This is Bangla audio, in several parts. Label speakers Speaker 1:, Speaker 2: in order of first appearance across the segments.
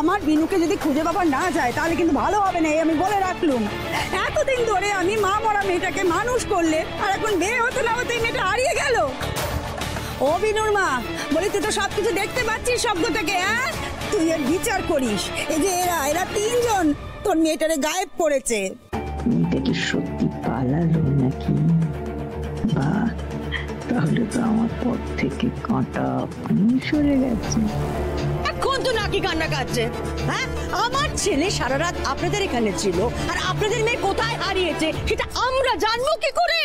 Speaker 1: আমার বিনুকে যদি খুঁজে পাওয়া না যায় তাহলে কিন্তু ভালো হবে না, আমি বলে রাখলুম। এতদিন ধরে আমি মা মরা মেয়েটাকে মানুষ করলে, আর এখন বিয়ে হতে না হতে মেয়েটা হারিয়ে গেল। ও বিনুর মা, বলি তুই তো সবকিছু দেখতে পাচ্ছিস শব্দ থেকে, হ্যাঁ? তুই এর বিচার করিস। এই যে এরা তিনজন তোর মেয়েটারে গায়েব করেছে।
Speaker 2: মেয়েটা কি সত্যি পালালো নাকি? বা তাহলে তো আমার পথ থেকে কাঁটা সরে গেছে।
Speaker 3: এখন তো নাকি কান্না কাটছে। হ্যাঁ, আমার ছেলে সারা রাত আপনাদের এখানে ছিল, আর আপনাদের মেয়ে কোথায় হারিয়েছে সেটা আমরা জানবো কি করে?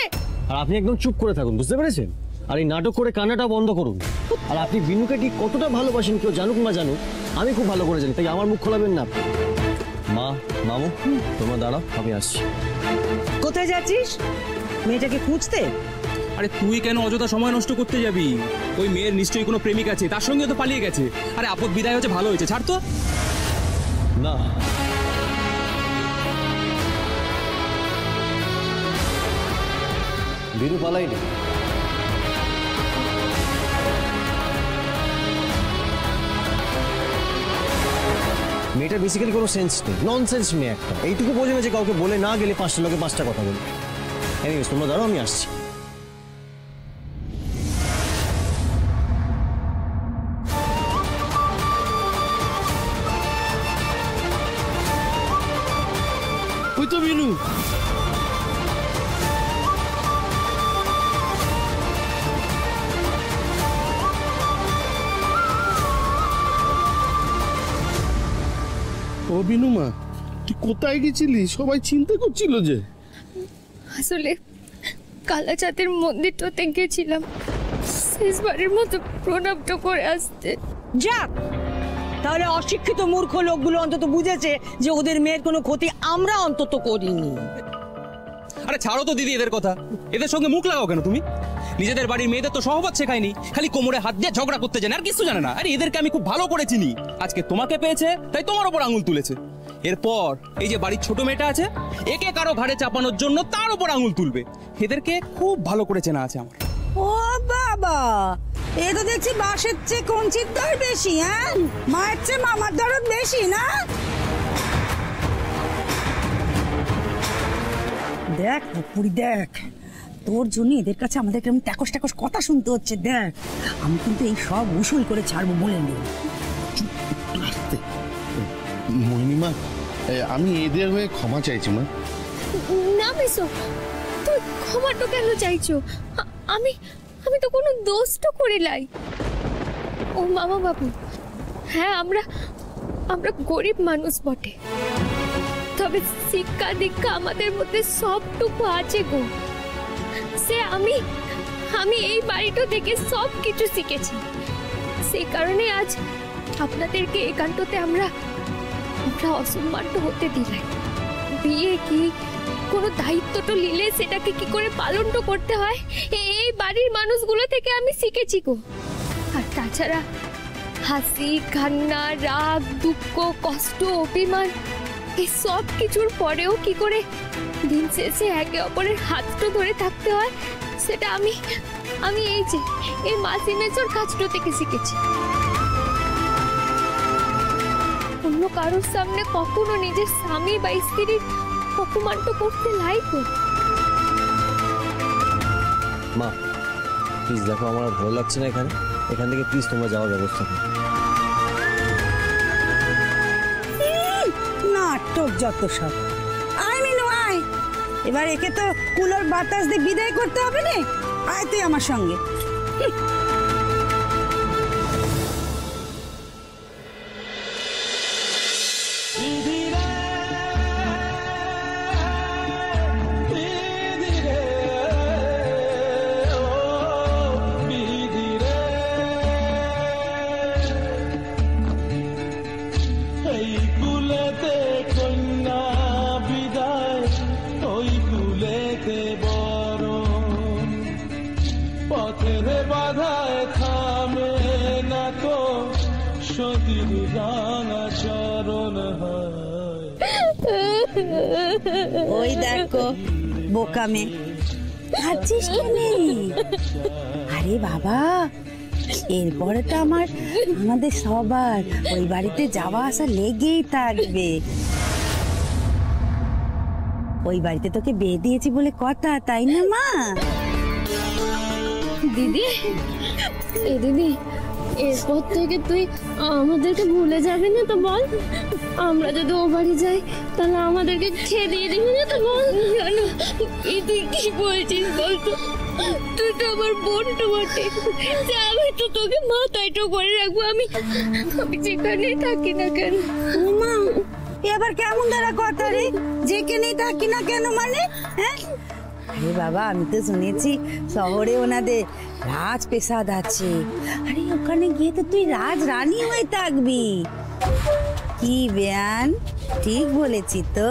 Speaker 4: আর আপনি একদম চুপ করে থাকুন, বুঝতে পেরেছেন? আর এই নাটক করে কান্নাটা বন্ধ করুন। আর আপনি বিনুকে ঠিক কতটা ভালোবাসেন কেউ জানুক না জানুক, আমি খুব ভালো করে জানি, তাই আমার মুখ খোলাবেন না। মা, মামু, তোমরা দাঁড়াও, আমি আসছি।
Speaker 3: কোথায় যাচ্ছিস? মেয়েটাকে খুঁজতে?
Speaker 5: আরে তুই কেন অযথা সময় নষ্ট করতে যাবি? ওই মেয়ের নিশ্চয়ই কোনো প্রেমিক আছে, তার সঙ্গে তো পালিয়ে গেছে। আরে আপদ বিদায় হচ্ছে, ভালো হয়েছে, ছাড় তো।
Speaker 4: না, বিনু পালাইনি। মেয়েটার বেসিক্যালি কোনো সেন্স নেই, ননসেন্স মেয়ে একটা। এইটুকু বোঝে না যে কাউকে বলে না গেলে 5টা লোকে 5টা কথা বলবে। এনিওয়েজ তোমরা দাঁড়াও, আমি আসছি।
Speaker 6: ওই তো বিনু। ও বিনু মা, তুই কোথায় গেছিলি? সবাই চিন্তা করছিল যে।
Speaker 7: আসলে কালাচাঁদের মন্দিরটাতে গেছিলাম শেষবারের মতো প্রণামটা করে আসতে।
Speaker 3: যাক, তাহলে অশিক্ষিত মূর্খ লোকগুলো অন্তত বুঝেছে যে ওদের মেয়ের কোনো ক্ষতি আমরা অন্তত করিনি।
Speaker 5: আরে ছাড়ো তো দিদি এদের কথা, এদের সঙ্গে মুখ লাগাও কেন তুমি? নিজেদের বাড়ির মেয়েদের তো সহবত শেখায়নি, খালি কোমরে হাত দিয়ে ঝগড়া করতে জানে, আর কিছু জানে না। আরে এদেরকে আমি খুব ভালো করে চিনি, আজকে তোমাকে পেয়েছে তাই তোমার উপর আঙুল তুলেছে। এরপর এই যে বাড়ির ছোট মেয়েটা আছে, একে কারো ঘাড়ে চাপানোর জন্য তার উপর আঙুল তুলবে। এদেরকে খুব ভালো করে চেনা আছে আমার।
Speaker 1: ও বাবা, এ তো দেখছি বাসের চেয়ে কঞ্চির দর বেশি, হ্যাঁ? মায়ের চেয়ে মামার দরদ বেশি না? দেখ পুরি, দেখ তোর জন্য এদের কাছে আমাদের কেমন ট্যাকস ট্যাকস কথা শুনতে হচ্ছে। দেখ, আমি কিন্তু এই সব উসুল করে ছাড়বো বলে নি।
Speaker 6: মহিনীমা, আমি এদের হয়ে ক্ষমা চাইছি মা।
Speaker 7: না মেসো, তুই ক্ষমাটা কেন চাইছো? আমি আমি তো কোনো দোষ তো করি লাই। ও মামা বাবু, হ্যাঁ আমরা গরিব মানুষ বটে, তবে শিক্ষা দীক্ষা আমাদের মধ্যে সবটুকু আছে গো। সে আমি এই বাড়িটা থেকে সব কিছু শিখেছি, সেই কারণে আজ আপনাদেরকে একান্ততে আমরা অসম্মান হতে দিলাই। বিয়ে কি কোনো দায়িত্ব তো নিলে সেটাকে কি করে পালন তো করতে হয়, এই বাড়ির মানুষগুলো থেকে আমি শিখেছি গো। আর তাছাড়া হাসি, কান্না, রাগ, দুঃখ, কষ্ট, অভিমান, এই সব কিছুর পরেও কি করে দিন শেষে একে অপরের হাতটা ধরে থাকতে হয়, সেটা আমি এই মাসি মেজোর কাজটা থেকে শিখেছি। অন্য কারোর সামনে কখনো নিজের স্বামী বা স্ত্রীর অপমান তো করতে লাইকো।
Speaker 4: মা প্লিজ দেখো, আমার ভালো লাগছে না এখান থেকে প্লিজ তোমরা যাওয়ার ব্যবস্থা করো।
Speaker 1: নাটক যত সব। আয় মিনু আয়, এবার একে তো কুলোর বাতাস দিয়ে বিদায় করতে হবে না। আয় তুই আমার সঙ্গে। ওই দেখো বোকা মেয়ে, আরে বাবা এরপরে তো আমাদের সবার ওই বাড়িতে যাওয়া আসা লেগেই থাকবে। ওই বাড়িতে তোকে বিয়ে দিয়েছি বলে কথা, তাই না মা?
Speaker 7: দিদি, এ দিদি, এরপর থেকে তুই আমাদেরকে ভুলে যাবি না তো বল? আমরা যদি ও বাড়ি যাই তাহলে আমাদেরকে খেয়ে দিয়ে দিবি না তো বল? জানো এই তুই কি বলছিস বলতো? তুই তো আমার বোনটা বটে, যে আমি তো তোকে মাথায় তো করে রাখবো। আমি যেখানেই থাকি না কেন।
Speaker 1: মা এবার কেমন ধরা কথা রে, যেখানেই থাকি না কেন মানে? হ্যাঁ আরে বাবা, আমি তো শুনেছি শহরে ওনাদের রাজপ্রাসাদ আছে। আরে ওখানে গিয়ে তো তুই রাজ রানী হয়ে থাকবি। কি বেয়ান, ঠিক বলেছি তো?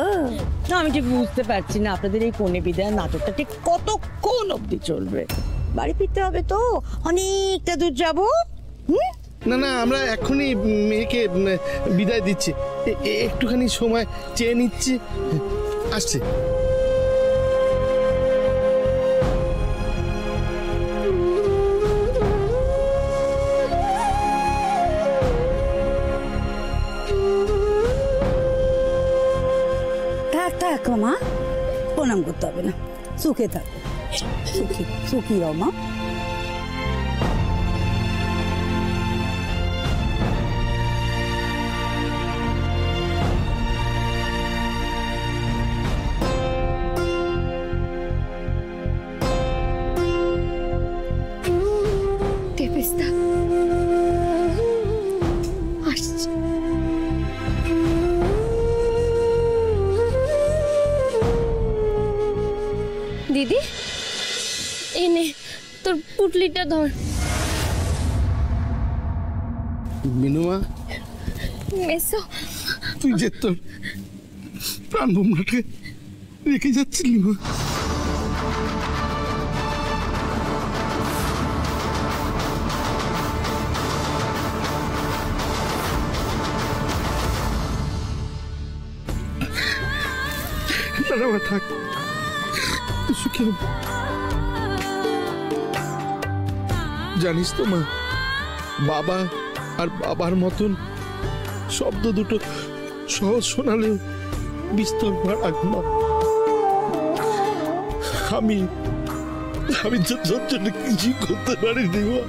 Speaker 3: না, আমি ঠিক বুঝতে পারছি না আপনাদের এই কনে বিদায় নাটকটা ঠিক কতক্ষণ অবধি চলবে। বাড়ি ফিরতে হবে তো, অনেকটা দূর যাবো।
Speaker 6: না না, আমরা এখনই মেয়েকে বিদায় দিচ্ছি। একটুখানি সময় চেয়ে নিচ্ছি, আসছে।
Speaker 1: থাক থাক মা, প্রণাম করতে হবে না, সুখে থাক, সুখী সুখী হও মা।
Speaker 7: টেপেস্তা আসছে। দিদি, এনে তোর পুটলিটা ধর।
Speaker 6: মিনুমা,
Speaker 7: মেসো,
Speaker 6: তুই যে তোর প্রাণ বোমরাটাকে রেখে যাচ্ছিলি মা। না মা, থাক, তুই সুখী হ। জানিস তো মা, বাবা আর বাবার মতন শব্দ দুটো সহজ শোনালেও বিস্তর ভাড়া না। আমি তোর জন্য কিছু করতে পারিনি মা,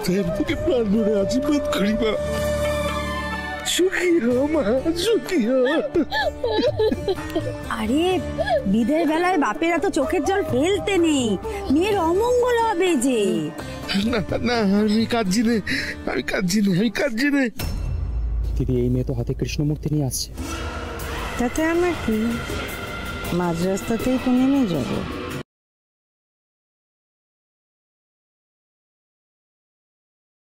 Speaker 6: তাই আমি তোকে প্রাণ ভরে আশীর্বাদ করি মা। সুখী হ মা, সুখী হ।
Speaker 1: আরে বিদায়ের বেলায় বাপেরা তো চোখের জল ফেলতে নেই, মেয়ের অমঙ্গল হবে যে।
Speaker 6: না না, আমি কাঁদছি রে, আমি কাঁদছি রে, আমি কাঁদছি রে।
Speaker 5: দিদি, এই মেয়ে তো হাতে কৃষ্ণমূর্তি নিয়ে আসছে।
Speaker 1: তাতে আমার কি, মাঝ রাস্তাতেই তো নেমে যাবো।